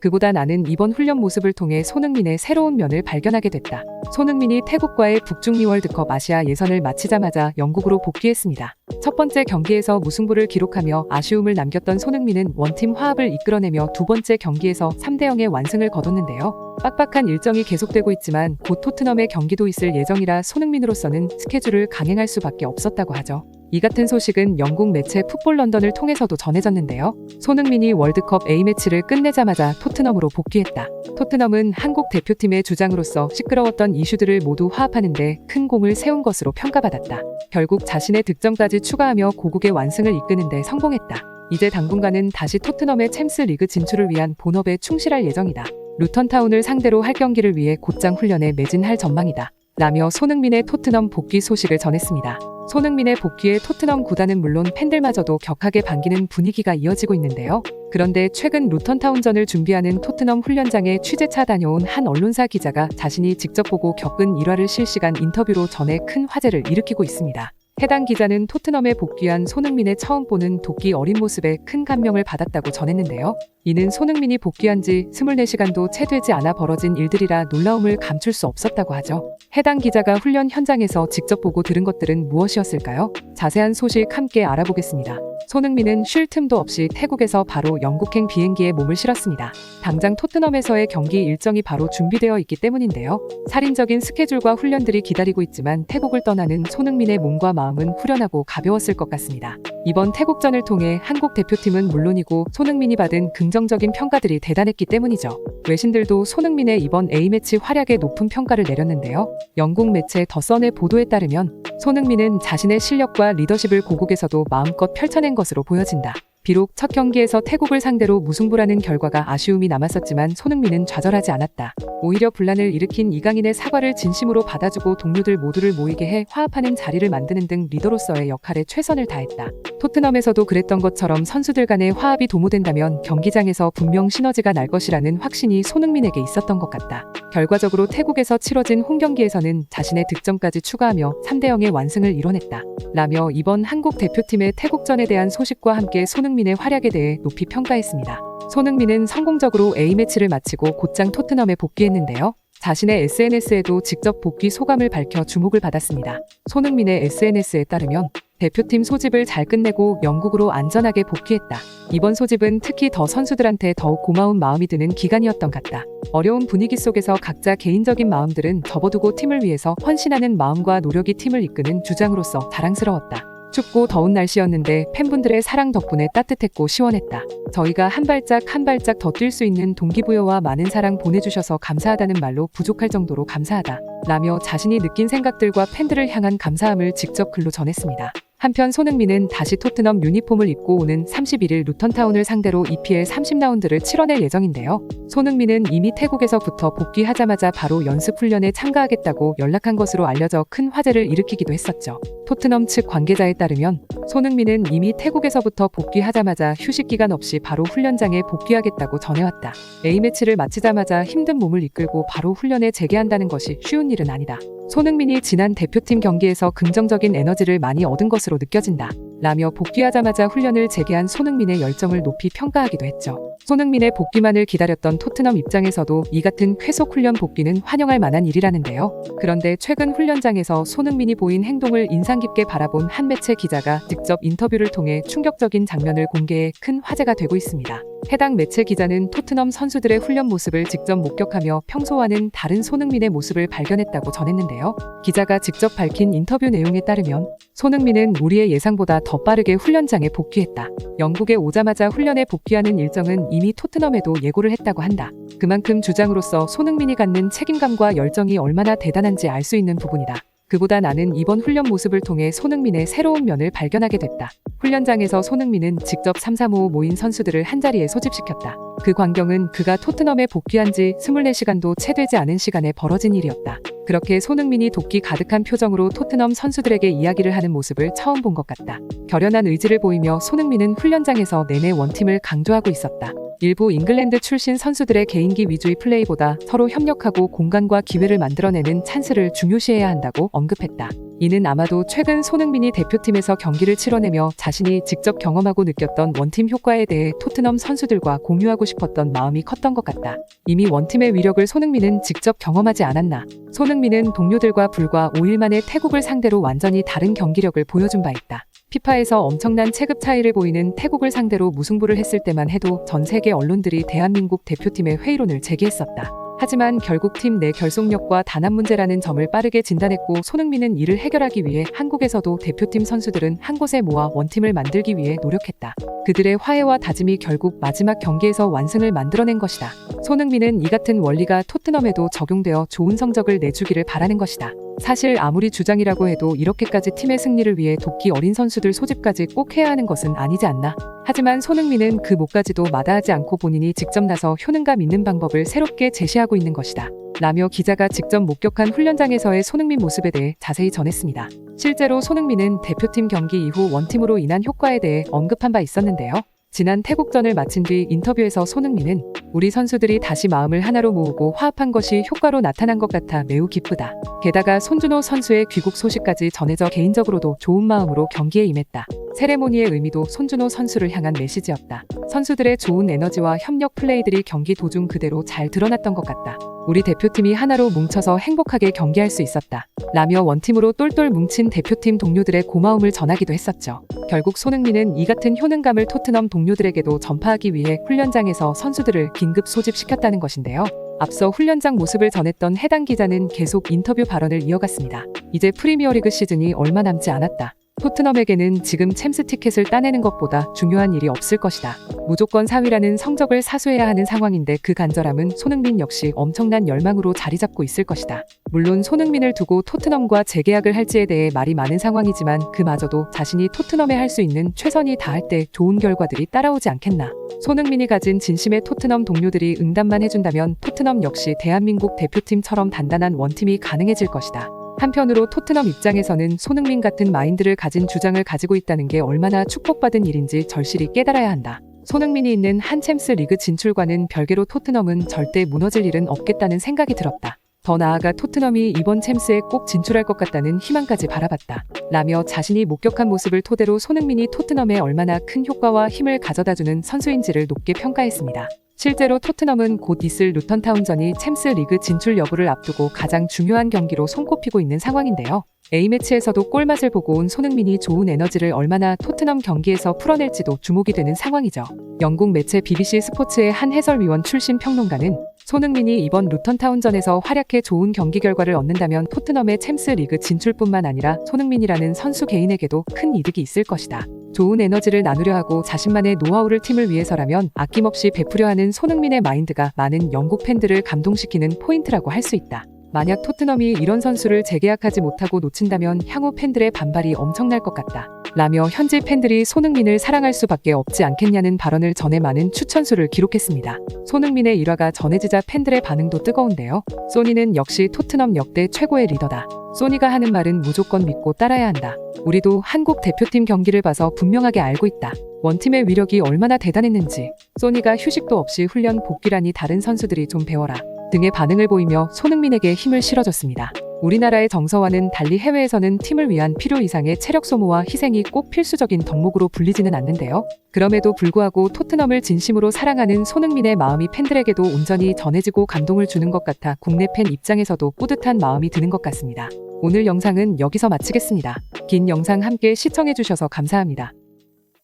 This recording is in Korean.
그보다 나는 이번 훈련 모습을 통해 손흥민의 새로운 면을 발견하게 됐다. 손흥민이 태국과의 북중미 월드컵 아시아 예선을 마치자마자 영국으로 복귀했습니다. 첫 번째 경기에서 무승부를 기록하며 아쉬움을 남겼던 손흥민은 원팀 화합을 이끌어내며 두 번째 경기에서 3대0의 완승을 거뒀는데요. 빡빡한 일정이 계속되고 있지만 곧 토트넘의 경기도 있을 예정이라 손흥민으로서는 스케줄을 강행할 수밖에 없었다고 하죠. 이 같은 소식은 영국 매체 풋볼 런던을 통해서도 전해졌는데요. 손흥민이 월드컵 A매치를 끝내자마자 토트넘으로 복귀했다. 토트넘은 한국 대표팀의 주장으로서 시끄러웠던 이슈들을 모두 화합하는 데 큰 공을 세운 것으로 평가받았다. 결국 자신의 득점까지 추가하며 고국의 완승을 이끄는 데 성공했다. 이제 당분간은 다시 토트넘의 챔스 리그 진출을 위한 본업에 충실할 예정이다. 루턴타운을 상대로 할 경기를 위해 곧장 훈련에 매진할 전망이다. 라며 손흥민의 토트넘 복귀 소식을 전했습니다. 손흥민의 복귀에 토트넘 구단은 물론 팬들마저도 격하게 반기는 분위기가 이어지고 있는데요. 그런데 최근 루턴타운전을 준비하는 토트넘 훈련장에 취재차 다녀온 한 언론사 기자가 자신이 직접 보고 겪은 일화를 실시간 인터뷰로 전해 큰 화제를 일으키고 있습니다. 해당 기자는 토트넘에 복귀한 손흥민의 처음 보는 도끼 어린 모습에 큰 감명을 받았다고 전했는데요. 이는 손흥민이 복귀한 지 24시간도 채 되지 않아 벌어진 일들이라 놀라움을 감출 수 없었다고 하죠. 해당 기자가 훈련 현장에서 직접 보고 들은 것들은 무엇이었을까요? 자세한 소식 함께 알아보겠습니다. 손흥민은 쉴 틈도 없이 태국에서 바로 영국행 비행기에 몸을 실었습니다. 당장 토트넘에서의 경기 일정이 바로 준비되어 있기 때문인데요. 살인적인 스케줄과 훈련들이 기다리고 있지만 태국을 떠나는 손흥민의 몸과 마음은 후련하고 가벼웠을 것 같습니다. 이번 태국전을 통해 한국 대표팀은 물론이고 손흥민이 받은 긍정적인 평가들이 대단했기 때문이죠. 외신들도 손흥민의 이번 A매치 활약에 높은 평가를 내렸는데요. 영국 매체 더 선의 보도에 따르면 손흥민은 자신의 실력과 리더십을 고국에서도 마음껏 펼쳐낸 것으로 보여진다. 비록 첫 경기에서 태국을 상대로 무승부라는 결과가 아쉬움이 남았었지만 손흥민은 좌절하지 않았다. 오히려 분란을 일으킨 이강인의 사과를 진심으로 받아주고 동료들 모두를 모이게 해 화합하는 자리를 만드는 등 리더로서의 역할에 최선을 다했다. 토트넘에서도 그랬던 것처럼 선수들 간의 화합이 도모된다면 경기장에서 분명 시너지가 날 것이라는 확신이 손흥민에게 있었던 것 같다. 결과적으로 태국에서 치러진 홈경기에서는 자신의 득점까지 추가하며 3대0의 완승을 이뤄냈다. 라며 이번 한국 대표팀의 태국전에 대한 소식과 함께 손흥민의 활약에 대해 높이 평가했습니다. 손흥민은 성공적으로 A매치를 마치고 곧장 토트넘에 복귀했는데요. 자신의 SNS에도 직접 복귀 소감을 밝혀 주목을 받았습니다. 손흥민의 SNS에 따르면 대표팀 소집을 잘 끝내고 영국으로 안전하게 복귀했다. 이번 소집은 특히 더 선수들한테 더욱 고마운 마음이 드는 기간이었던 것 같다. 어려운 분위기 속에서 각자 개인적인 마음들은 접어두고 팀을 위해서 헌신하는 마음과 노력이 팀을 이끄는 주장으로서 자랑스러웠다. 춥고 더운 날씨였는데 팬분들의 사랑 덕분에 따뜻했고 시원했다. 저희가 한 발짝 한 발짝 더 뛸 수 있는 동기부여와 많은 사랑 보내주셔서 감사하다는 말로 부족할 정도로 감사하다. 라며 자신이 느낀 생각들과 팬들을 향한 감사함을 직접 글로 전했습니다. 한편 손흥민은 다시 토트넘 유니폼을 입고 오는 31일 루턴타운을 상대로 EPL 30라운드를 치러낼 예정인데요. 손흥민은 이미 태국에서부터 복귀하자마자 바로 연습 훈련에 참가하겠다고 연락한 것으로 알려져 큰 화제를 일으키기도 했었죠. 토트넘 측 관계자에 따르면 손흥민은 이미 태국에서부터 복귀하자마자 휴식 기간 없이 바로 훈련장에 복귀하겠다고 전해왔다. A매치를 마치자마자 힘든 몸을 이끌고 바로 훈련에 재개한다는 것이 쉬운 일은 아니다. 손흥민이 지난 대표팀 경기에서 긍정적인 에너지를 많이 얻은 것으로 느껴진다. 라며 복귀하자마자 훈련을 재개한 손흥민의 열정을 높이 평가하기도 했죠. 손흥민의 복귀만을 기다렸던 토트넘 입장에서도 이 같은 쾌속 훈련 복귀는 환영할 만한 일이라는데요. 그런데 최근 훈련장에서 손흥민이 보인 행동을 인상 깊게 바라본 한 매체 기자가 직접 인터뷰를 통해 충격적인 장면을 공개해 큰 화제가 되고 있습니다. 해당 매체 기자는 토트넘 선수들의 훈련 모습을 직접 목격하며 평소와는 다른 손흥민의 모습을 발견했다고 전했는데요. 기자가 직접 밝힌 인터뷰 내용에 따르면 손흥민은 우리의 예상보다 더 빠르게 훈련장에 복귀했다. 영국에 오자마자 훈련에 복귀하는 일정은 이미 토트넘에도 예고를 했다고 한다. 그만큼 주장으로서 손흥민이 갖는 책임감과 열정이 얼마나 대단한지 알 수 있는 부분이다. 그보다 나는 이번 훈련 모습을 통해 손흥민의 새로운 면을 발견하게 됐다. 훈련장에서 손흥민은 직접 3-3-5 모인 선수들을 한자리에 소집시켰다. 그 광경은 그가 토트넘에 복귀한 지 24시간도 채 되지 않은 시간에 벌어진 일이었다. 그렇게 손흥민이 도끼 가득한 표정으로 토트넘 선수들에게 이야기를 하는 모습을 처음 본 것 같다. 결연한 의지를 보이며 손흥민은 훈련장에서 내내 원팀을 강조하고 있었다. 일부 잉글랜드 출신 선수들의 개인기 위주의 플레이보다 서로 협력하고 공간과 기회를 만들어내는 찬스를 중요시해야 한다고 언급했다. 이는 아마도 최근 손흥민이 대표팀에서 경기를 치러내며 자신이 직접 경험하고 느꼈던 원팀 효과에 대해 토트넘 선수들과 공유하고 싶었던 마음이 컸던 것 같다. 이미 원팀의 위력을 손흥민은 직접 경험하지 않았나. 손흥민은 동료들과 불과 5일 만에 태국을 상대로 완전히 다른 경기력을 보여준 바 있다. 피파에서 엄청난 체급 차이를 보이는 태국을 상대로 무승부를 했을 때만 해도 전 세계 언론들이 대한민국 대표팀의 회의론을 제기했었다. 하지만 결국 팀 내 결속력과 단합 문제라는 점을 빠르게 진단했고 손흥민은 이를 해결하기 위해 한국에서도 대표팀 선수들은 한 곳에 모아 원팀을 만들기 위해 노력했다. 그들의 화해와 다짐이 결국 마지막 경기에서 완승을 만들어낸 것이다. 손흥민은 이 같은 원리가 토트넘에도 적용되어 좋은 성적을 내주기를 바라는 것이다. 사실 아무리 주장이라고 해도 이렇게까지 팀의 승리를 위해 돕기 어린 선수들 소집까지 꼭 해야 하는 것은 아니지 않나. 하지만 손흥민은 그 목까지도 마다하지 않고 본인이 직접 나서 효능감 있는 방법을 새롭게 제시하고 있는 것이다. 라며 기자가 직접 목격한 훈련장에서의 손흥민 모습에 대해 자세히 전했습니다. 실제로 손흥민은 대표팀 경기 이후 원팀으로 인한 효과에 대해 언급한 바 있었는데요. 지난 태국전을 마친 뒤 인터뷰에서 손흥민은 우리 선수들이 다시 마음을 하나로 모으고 화합한 것이 효과로 나타난 것 같아 매우 기쁘다. 게다가 손준호 선수의 귀국 소식까지 전해져 개인적으로도 좋은 마음으로 경기에 임했다. 세레모니의 의미도 손준호 선수를 향한 메시지였다. 선수들의 좋은 에너지와 협력 플레이들이 경기 도중 그대로 잘 드러났던 것 같다. 우리 대표팀이 하나로 뭉쳐서 행복하게 경기할 수 있었다. 라며 원팀으로 똘똘 뭉친 대표팀 동료들의 고마움을 전하기도 했었죠. 결국 손흥민은 이 같은 효능감을 토트넘 동료들에게도 전파하기 위해 훈련장에서 선수들을 긴급 소집시켰다는 것인데요. 앞서 훈련장 모습을 전했던 해당 기자는 계속 인터뷰 발언을 이어갔습니다. 이제 프리미어리그 시즌이 얼마 남지 않았다. 토트넘에게는 지금 챔스 티켓을 따내는 것보다 중요한 일이 없을 것이다. 무조건 4위라는 성적을 사수해야 하는 상황인데 그 간절함은 손흥민 역시 엄청난 열망으로 자리 잡고 있을 것이다. 물론 손흥민을 두고 토트넘과 재계약을 할지에 대해 말이 많은 상황이지만 그마저도 자신이 토트넘에 할 수 있는 최선이 다할 때 좋은 결과들이 따라오지 않겠나. 손흥민이 가진 진심의 토트넘 동료들이 응답만 해준다면 토트넘 역시 대한민국 대표팀처럼 단단한 원팀이 가능해질 것이다. 한편으로 토트넘 입장에서는 손흥민 같은 마인드를 가진 주장을 가지고 있다는 게 얼마나 축복받은 일인지 절실히 깨달아야 한다. 손흥민이 있는 한 챔스 리그 진출과는 별개로 토트넘은 절대 무너질 일은 없겠다는 생각이 들었다. 더 나아가 토트넘이 이번 챔스에 꼭 진출할 것 같다는 희망까지 바라봤다. 라며 자신이 목격한 모습을 토대로 손흥민이 토트넘에 얼마나 큰 효과와 힘을 가져다주는 선수인지를 높게 평가했습니다. 실제로 토트넘은 곧 있을 루턴타운전이 챔스 리그 진출 여부를 앞두고 가장 중요한 경기로 손꼽히고 있는 상황인데요. A매치에서도 골맛을 보고 온 손흥민이 좋은 에너지를 얼마나 토트넘 경기에서 풀어낼지도 주목이 되는 상황이죠. 영국 매체 BBC 스포츠의 한 해설위원 출신 평론가는 손흥민이 이번 루턴타운전에서 활약해 좋은 경기 결과를 얻는다면 토트넘의 챔스 리그 진출뿐만 아니라 손흥민이라는 선수 개인에게도 큰 이득이 있을 것이다. 좋은 에너지를 나누려 하고 자신만의 노하우를 팀을 위해서라면 아낌없이 베푸려 하는 손흥민의 마인드가 많은 영국 팬들을 감동시키는 포인트라고 할 수 있다. 만약 토트넘이 이런 선수를 재계약하지 못하고 놓친다면 향후 팬들의 반발이 엄청날 것 같다. 라며 현지 팬들이 손흥민을 사랑할 수밖에 없지 않겠냐는 발언을 전해 많은 추천수를 기록했습니다. 손흥민의 일화가 전해지자 팬들의 반응도 뜨거운데요. 소니는 역시 토트넘 역대 최고의 리더다. 소니가 하는 말은 무조건 믿고 따라야 한다. 우리도 한국 대표팀 경기를 봐서 분명하게 알고 있다. 원팀의 위력이 얼마나 대단했는지. 소니가 휴식도 없이 훈련 복귀라니 다른 선수들이 좀 배워라. 등의 반응을 보이며 손흥민에게 힘을 실어줬습니다. 우리나라의 정서와는 달리 해외에서는 팀을 위한 필요 이상의 체력 소모와 희생이 꼭 필수적인 덕목으로 불리지는 않는데요. 그럼에도 불구하고 토트넘을 진심으로 사랑하는 손흥민의 마음이 팬들에게도 온전히 전해지고 감동을 주는 것 같아 국내 팬 입장에서도 뿌듯한 마음이 드는 것 같습니다. 오늘 영상은 여기서 마치겠습니다. 긴 영상 함께 시청해주셔서 감사합니다.